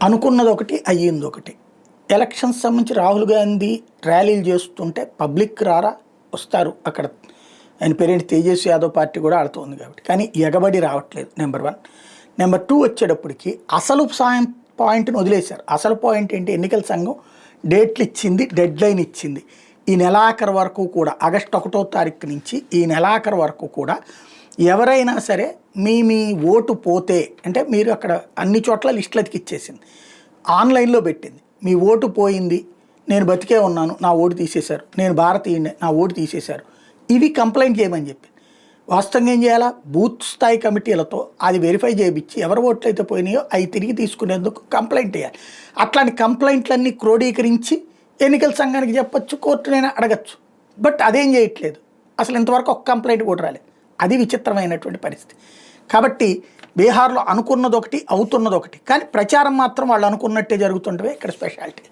అనుకున్నది ఒకటి, అయ్యింది ఒకటి. ఎలక్షన్స్ సంబంధించి రాహుల్ గాంధీ ర్యాలీలు చేస్తుంటే పబ్లిక్ రారా, వస్తారు. అక్కడ ఆయన పేరేంటి, తేజస్వి యాదవ్ పార్టీ కూడా ఆడుతుంది కాబట్టి. కానీ ఎగబడి రావట్లేదు, నెంబర్ 1. నెంబర్ 2 వచ్చేటప్పటికి అసలు పాయింట్ని వదిలేశారు. అసలు పాయింట్ ఏంటి, ఎన్నికల సంఘం డేట్లు ఇచ్చింది, డెడ్ లైన్ ఇచ్చింది. ఈ నెలాఖరు వరకు కూడా, ఆగస్టు 1వ తారీఖు నుంచి ఈ నెలాఖరు వరకు కూడా ఎవరైనా సరే మీ ఓటు పోతే, అంటే మీరు అక్కడ అన్ని చోట్ల లిస్టులకి ఇచ్చేసింది, ఆన్లైన్లో పెట్టింది. మీ ఓటు పోయింది, నేను బతికే ఉన్నాను, నా ఓటు తీసేశారు, నేను భారతీయుడిని, నా ఓటు తీసేశారు, ఇవి కంప్లైంట్ చేయమని చెప్పి. వాస్తవంగా ఏం చేయాలా, బూత్ స్థాయి కమిటీలతో అది వెరిఫై చేయించి ఎవరి ఓట్లు అయితే పోయినాయో అవి తిరిగి తీసుకునేందుకు కంప్లైంట్ చేయాలి. అట్లాంటి కంప్లైంట్లన్నీ క్రోడీకరించి ఎన్నికల సంఘానికి చెప్పొచ్చు, కోర్టునైనా అడగచ్చు. బట్ అదేం చేయట్లేదు, అసలు ఇంతవరకు ఒక కంప్లైంట్ కూడా రాలేదు. అది విచిత్రమైనటువంటి పరిస్థితి. కాబట్టి బీహార్లో అనుకున్నది ఒకటి, అవుతున్నది ఒకటి, కానీ ప్రచారం మాత్రం వాళ్ళు అనుకున్నట్టే జరుగుతుంటే ఇక్కడ స్పెషాలిటీ.